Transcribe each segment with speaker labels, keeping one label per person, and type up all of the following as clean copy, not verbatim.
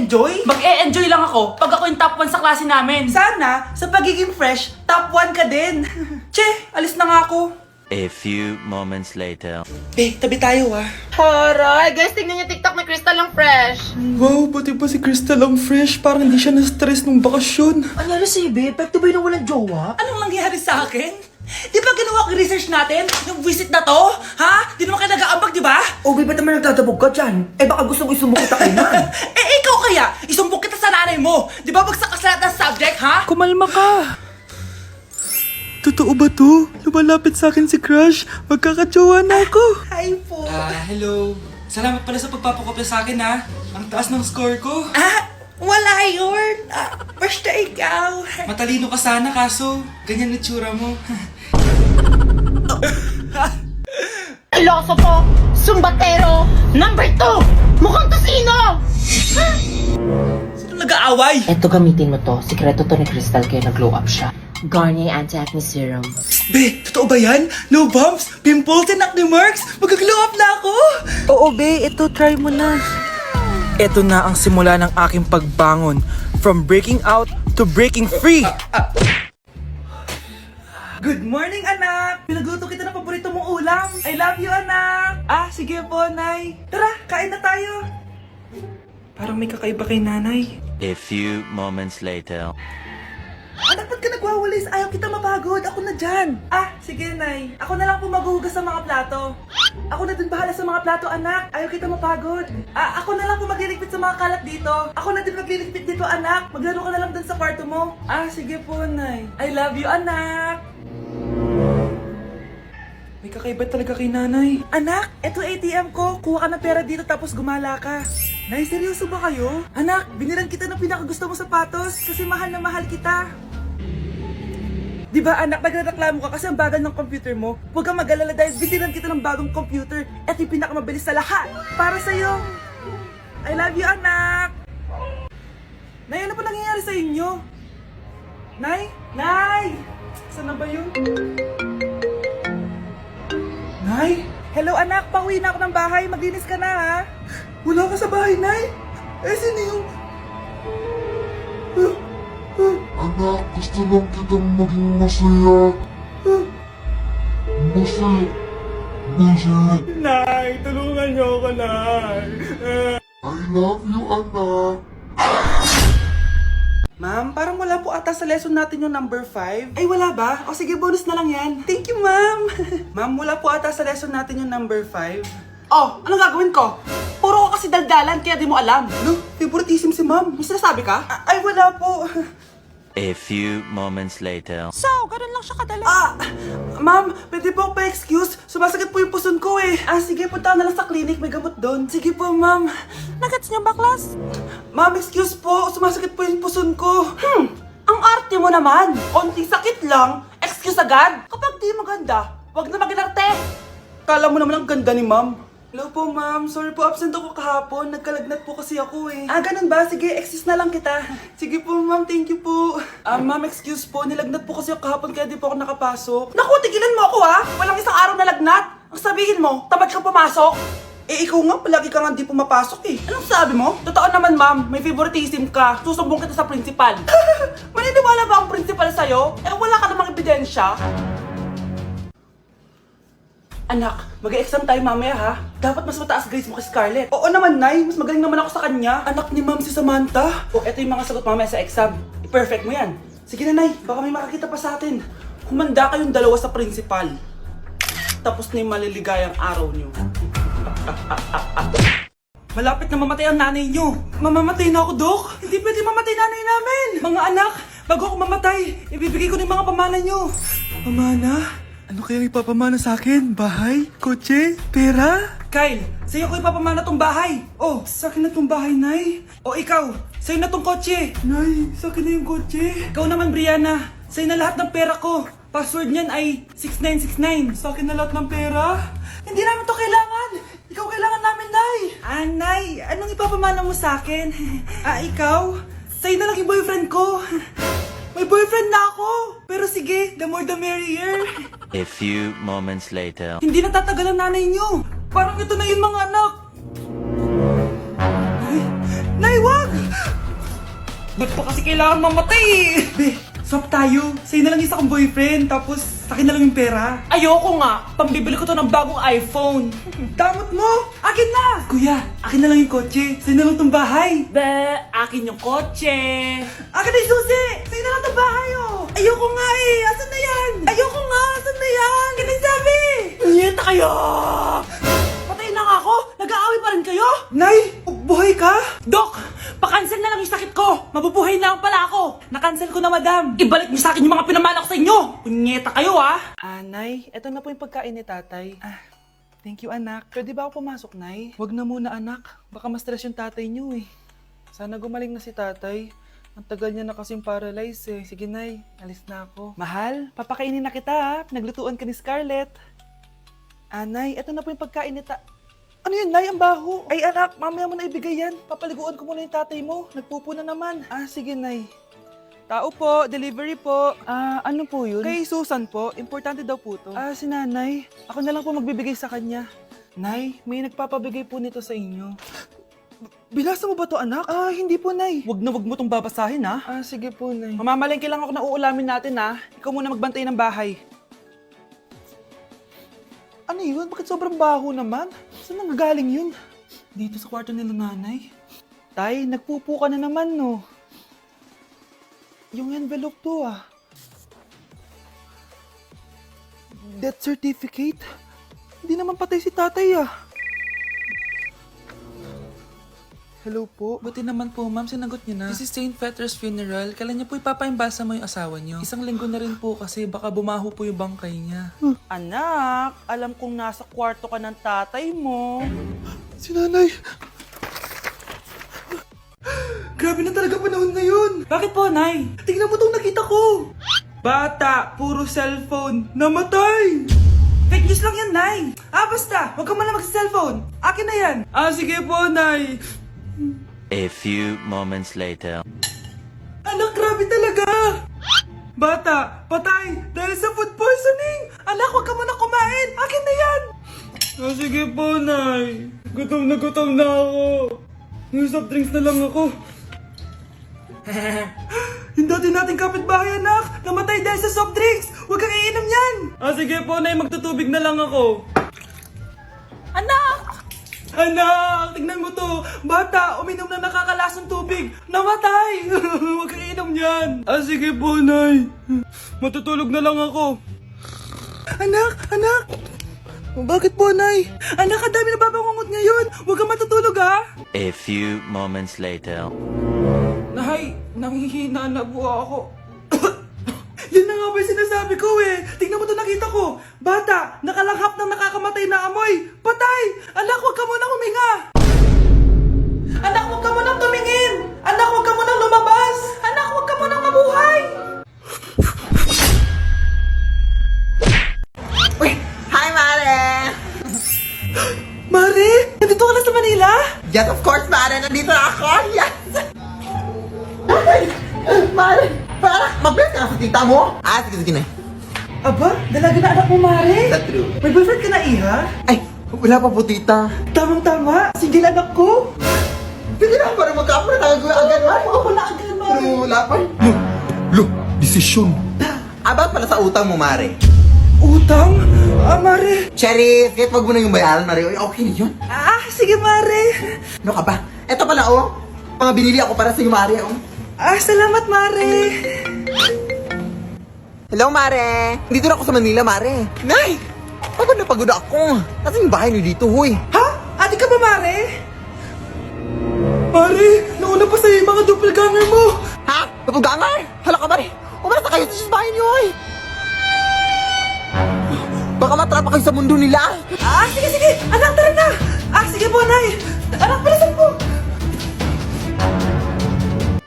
Speaker 1: mag-e-enjoy?
Speaker 2: Mag-e-enjoy lang ako pag ako yung top 1 sa klase namin.
Speaker 1: Sana, sa pagiging fresh, top 1 ka din. Che, alis na nga ako.
Speaker 3: A few moments later.
Speaker 1: Tabi tayo ah.
Speaker 4: Haray, guys, tingnan niyo TikTok, may crystal lang fresh.
Speaker 1: Wow, pati pa si Crystal ang fresh. Parang hindi siya na-stress nung bakasyon.
Speaker 5: Anyari sa'yo, babe? Epekto ba yun na walang jowa?
Speaker 1: Anong nangyari sa akin? Di ba ginawa ko research natin? Yung visit na to? Ha? Di naman kayo nag-aambag, di ba?
Speaker 5: O, babe, ba't naman nagdadabog ka dyan? Eh, baka gusto ko isumok kita kainan.
Speaker 1: Ikaw kaya? Isumbok kita sa nanay mo. Di ba bagsak ka sa lahat ng subject, ha?
Speaker 6: Kumalma ka! Totoo ba to? Lumalapit sa akin si Crush. Magkakajowa na ako.
Speaker 1: Hi po.
Speaker 6: Hello. Salamat pala sa pagpapakopya sa akin ha. Ang taas ng score ko.
Speaker 1: Wala yun. Basta ikaw.
Speaker 6: Matalino ka sana kaso ganyan na tsura mo.
Speaker 4: Iloso po, sumbatero, number 2, mukhang tosino!
Speaker 1: Sino nag-aaway?
Speaker 4: Eto, gamitin mo to. Sikreto to ni Crystal kaya nag-glow up siya. Garnier Anti-Acne Serum.
Speaker 1: Totoo ba yan? No bumps, pimples, and acne marks? Mag-glow up na ako.
Speaker 6: Oo be, ito try mo na. Ito na ang simula ng aking pagbangon. From breaking out to breaking free.
Speaker 1: Good morning, anak! Pinagluto kita ng paborito mong ulam. I love you, anak!
Speaker 6: Sige po, Nay.
Speaker 1: Tara, kain na tayo.
Speaker 6: Parang may kakaiba kay Nanay.
Speaker 3: A few moments later.
Speaker 1: Anak, ba't ka nagwawalis? Ayaw kita mapagod. Ako na dyan. Sige, Nay. Ako na lang po maghuhugas sa mga plato. Ako na din bahala sa mga plato, anak. Ayaw kita mapagod. Ako na lang po magliligpit sa mga kalat dito. Ako na din magliligpit dito, anak. Maglaro ka na lang dun sa kwarto mo. Sige po, Nay. I love you, anak.
Speaker 6: May kakaiba talaga kay Nanay.
Speaker 1: Anak, eto ATM ko. Kuha ka ng pera dito tapos gumala ka. Nay, seryoso ba kayo? Anak, binilan kita ng pinakagusto mo sapatos kasi mahal na mahal kita. Di ba anak, nagreklamo ka kasi ang bagal ng computer mo? Huwag kang mag-alala dahil binilan kita ng bagong computer. Eto yung pinakamabilis sa lahat. Para sa'yo. I love you, anak. Nay, ano pa nangyayari sa inyo? Nay? Nay! Saan na ba yun? Nay? Hello anak, pauwi na ako ng bahay. Maglinis ka na ha. Wala ka sa bahay, Nay? Sino yung...
Speaker 7: Anak, gusto lang kitang maging masaya. Masaya.
Speaker 1: Nay, tulungan niyo ako, Nay.
Speaker 7: I love you, anak.
Speaker 1: Ma'am, parang wala po ata sa lesson natin yung number 5. Ay, wala ba? O sige, bonus na lang yan. Thank you, ma'am. Ma'am, wala po ata sa lesson natin yung number 5. Oh, anong gagawin ko? Puro ko kasi daldalan, kaya di mo alam. No, favoritism si ma'am. May sinasabi ka? Ay, wala po.
Speaker 3: A few moments later.
Speaker 1: Ma'am, pwede po ako pa-excuse? Sumasakit po yung puson ko eh. Sige, punta na lang sa clinic. May gamot doon. Sige po, ma'am. Nagats niyo ba, class? Ma'am, excuse po. Sumasakit po yung puson ko. Ang arte mo naman. Konting sakit lang. Excuse agad. Kapag di maganda, wag na mag-inarte. Kala mo naman ang ganda ni ma'am. Hello po, ma'am. Sorry po, absent ako kahapon. Nagkalagnat po kasi ako eh. Ganun ba? Sige, excuse na lang kita. Sige po, ma'am. Thank you po. Ma'am, excuse po. Nilagnat po kasi ako kahapon kaya di po ako nakapasok. Naku, tigilan mo ako ha! Walang isang araw na lagnat. Ang sabihin mo, tamad ka pumasok. Ikaw nga, palagi ka nga di pumapasok eh. Anong sabi mo? Totoo naman, ma'am. May favoritism ka. Susumbong kita sa principal. Maniniwala ba ang principal sa'yo? Wala ka namang ebidensya. Anak, mag-exam tayo mamaya ha. Dapat mas mataas grades mo kay Scarlett. Oo naman, Nay. Mas magaling naman ako sa kanya. Anak ni ma'am si Samantha. Eto yung mga sagot mamaya sa exam. I-perfect mo yan. Sige na, Nay. Baka may makakita pa sa atin. Humanda kayong dalawa sa principal. Tapos na yung maliligayang araw niyo. Malapit na mamatay ang nanay niyo. Mamamatay na ako, Dok. Hindi pwede mamatay nanay namin. Mga anak, bago ako mamatay, ibibigay ko na yung mga pamana niyo.
Speaker 6: Pamana? Ano kayang ipapamana sa akin? Bahay? Kotse? Pera?
Speaker 1: Kyle, sa'yo ko ipapamana tong bahay.
Speaker 6: Sa akin na tong bahay, Nay.
Speaker 1: Ikaw, sa'yo na tong kotse.
Speaker 6: Nay, sa akin na yung kotse.
Speaker 1: Ikaw naman, Brianna, sa'yo na lahat ng pera ko. Password niyan ay 6969.
Speaker 6: Sa akin na lahat ng pera.
Speaker 1: Hindi namin to kailangan. Ikaw kailangan namin, Nay. Nay, anong ipapamana mo sa akin? Ikaw? Sa'yo na lang yung boyfriend ko. May boyfriend na ako. Pero sige, the more the merrier.
Speaker 3: A few moments later.
Speaker 1: Hindi na tatagal ang nanay niyo. Parang ito na yun, mga anak. Nay, wag! Ba't pa kasi kailangan mamatay eh? Be, swap tayo. Sa'yo na lang isa kong boyfriend, tapos akin na lang yung pera.
Speaker 2: Ayoko nga. Pambibili ko to ng bagong iPhone.
Speaker 1: Damot mo! Akin na! Kuya, akin na lang yung kotse. Sa'yo na lang tong bahay.
Speaker 2: Be, akin yung kotse.
Speaker 1: Akin na yung susi! Sa'yo na lang tong bahay oh! Ayoko nga eh! Asan na yan? Ayoko nga! Asan na yan? Ganun sabi!
Speaker 2: Niyenta kayo! Patay na nga ako. Nag-aaway pa rin kayo?
Speaker 1: Nay! Buhay ka?
Speaker 2: Dok, pakancel na lang yung sakit ko. Mabubuhay na lang pala ako. Nakancel ko na, madam. Ibalik niyo sa akin yung mga pinamana ko sa inyo. Punyeta kayo, ha?
Speaker 1: Nay, eto na po yung pagkain ni tatay. Thank you, anak. Pwede ba ako pumasok, Nay? Wag na muna, anak. Baka ma-stress yung tatay niyo eh. Sana gumaling na si tatay. Ang tagal niya na kasing paralyzed eh. Sige, Nay. Alis na ako. Mahal, papakainin na kita ha. Naglutuan ka ni Scarlett. Nay, eto na po yung pagkain ni Ano yun, Nay? Ang baho. Ay, anak, mamaya mo na ibigay yan. Papaliguan ko muna yung tatay mo. Nagpupo na naman. Sige, Nay. Tao po, delivery po. Ano po yun? Kay Susan po, importante daw po to. Si nanay. Ako na lang po magbibigay sa kanya. Nay, may nagpapabigay po nito sa inyo. Binasa mo ba to, anak? Hindi po, Nay. Wag mo tong babasahin, ha? Sige po, Nay. Mamamalengke lang ako na uulamin natin, ha? Ikaw muna magbantay ng bahay. Ano yun? Bakit sobrang baho naman? Saan nanggagaling yun? Dito sa kwarto nila nanay. Tay, nagpupo ka na naman, no? Yung envelope to, Death certificate? Hindi naman patay si tatay, Hello po. Buti naman po, ma'am, sinagot niyo na. This is St. Peter's Funeral. Kailan niya po ipapaimbasa mo yung asawa niyo? Isang linggo na rin po kasi baka bumaho po yung bangkay niya. Anak, alam kong nasa kwarto ka ng tatay mo. Si nanay. Grabe na talaga panahon ngayon. Bakit po, Nay? Tingnan mo tong nakita ko. Bata, puro cellphone, namatay. Fake news lang yan, Nay. Basta, huwag ka man lang mag-cellphone. Akin na yan. Sige po, Nay.
Speaker 3: A few moments later.
Speaker 1: Anak, grabe talaga! Bata, patay dahil sa food poisoning! Anak, huwag ka muna kumain! Akin na yan! Sige po, Nay. Gutom na ako. May soft drinks na lang ako. Yung dati nating kapitbahay, anak! Namatay dahil sa soft drinks! Huwag kang iinom yan! Sige po, Nay. Magtutubig na lang ako.
Speaker 2: Anak!
Speaker 1: Anak, tignan mo to. Bata, uminom na nakakalasang tubig. Namatay. Huwag kang inom yan. Sige po, Nay. Matutulog na lang ako. Anak. Bakit po, Nay? Anak, ang dami na babangungot ngayon. Huwag kang matutulog, ha?
Speaker 3: A few moments later.
Speaker 1: Nay, nanghihina na po ako. Yan na nga ba yung sinasabi ko eh. Tingnan mo to, nakita ko. Bata, nakalanghap ng nakakamatay na amoy. Patay! Anak, huwag ka munang huminga. Anak, huwag ka munang tumingin. Anak, huwag ka munang lumabas. Anak, huwag ka munang mabuhay.
Speaker 5: Uy! Hi, Mare!
Speaker 1: Mare, nandito ka na sa Manila?
Speaker 5: Yes, of course, Mare! Nandito na ako! Yes! Mare! Para! Mag-bless ka na sa tita mo! Sige na.
Speaker 1: Aba, dalaga na anak mo, Mare.
Speaker 5: That's true.
Speaker 1: May boyfriend ka na, Iha?
Speaker 5: Ay! Wala pa po, tita.
Speaker 1: Tamang-tama, single anak ko.
Speaker 5: Sige na, para magkapra na agad, Mare.
Speaker 1: Ako na agad, Mare.
Speaker 5: Pero wala pa. Desisyon. About pala sa utang mo, Mare.
Speaker 1: Utang? Mare.
Speaker 5: Cherry, kahit wag mo na yung bayaran, Mare. Okay na yun.
Speaker 1: Sige, Mare.
Speaker 5: Ano ka ba? Eto pala, mga binili ako para sa'yo, Mare,
Speaker 1: Salamat, Mare.
Speaker 5: Hello, Mare. Dito na ako sa Manila, Mare. Nay! Pagod na pagod ako. Kasi yung bahay niyo dito, huy.
Speaker 1: Ha? Ate ka ba, Mare? Mare, nauna pa sa'yo yung mga doppelganger mo.
Speaker 5: Ha? Napugangar? Hala ka, Mare. Umalas na kayo sa bahay niyo, huy. Baka matrapa kayo sa mundo nila.
Speaker 1: Sige. Anak, tara na. Sige po, Nay. Anak, palasan po.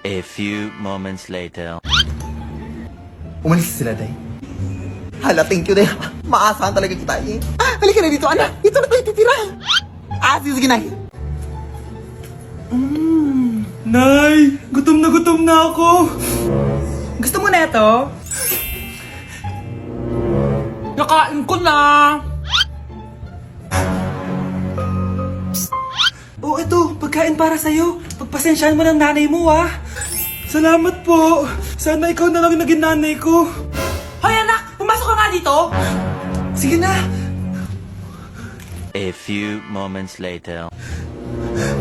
Speaker 3: A few moments later.
Speaker 5: Umalis sila, Day. Hala, thank you, Day. Maasahan talaga kita, eh. Halika na dito, anak. Dito na tayo titira. Sige, Nay.
Speaker 1: Nay, gutom na ako. Gusto mo na ito?
Speaker 2: Nakain ko na!
Speaker 1: Oh, ito, pagkain para sa'yo. Pagpasensyahan mo ng nanay mo, ah. Salamat po. Sana ikaw na lang yung naging nanay ko.
Speaker 2: Hoy anak, pumasok ka nga dito.
Speaker 1: Sige na.
Speaker 3: A few moments later.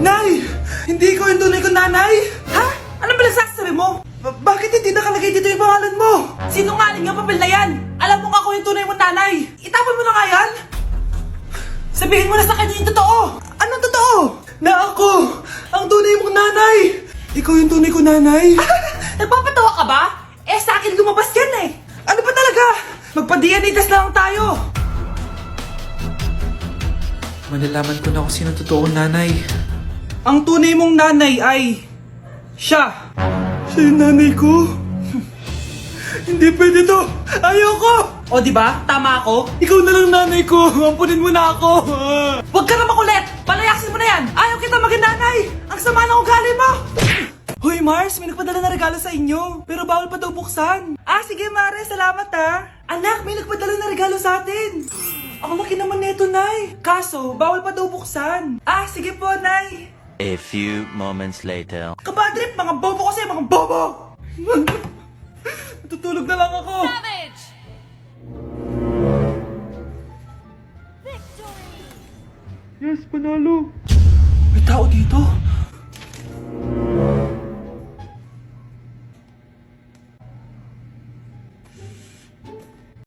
Speaker 1: Nay! Hindi ko yung tunay kong nanay!
Speaker 2: Ha? Ano ba nagsasabi mo?
Speaker 1: Bakit hindi nakalagay dito yung pangalan mo?
Speaker 2: Sinungaling yung papel na yan. Alam mo nga ako yung tunay mong nanay. Itapon mo na nga yan. Sabihin mo na sa kanya yung totoo.
Speaker 1: Anong totoo? Na ako, ang tunay mong nanay! Ikaw yung tunay ko nanay?
Speaker 2: Nagpapatawa ka ba? Eh sa akin lumabas yan eh.
Speaker 1: Ano ba talaga? Magpa-DNA test na lang tayo!
Speaker 6: Malalaman ko na kung sino totoo kong nanay.
Speaker 1: Ang tunay mong nanay ay... siya! Siya yung nanay ko? Hindi pwede to! Ayoko!
Speaker 2: O di ba? Tama ako.
Speaker 1: Ikaw na lang nanay ko! Ampunin mo na ako!
Speaker 2: Huwag ka na makulit. Palayasin mo na yan. Ayaw kita maging nanay. Ang sama ng ugali mo.
Speaker 1: Hoy Mars, may nagpadala na regalo sa inyo. Pero bawal pa daw buksan. Ah, sige Mare, salamat ha. Anak, may nagpadala na regalo sa atin. Ang laki naman neto, Nay. Kaso, bawal pa daw buksan. Ah, sige po, Nay.
Speaker 3: A few moments later.
Speaker 1: Kabadrip, mga bobo kasi, mga bobo! Natutulog na lang ako. Yes, panalo. May tao dito.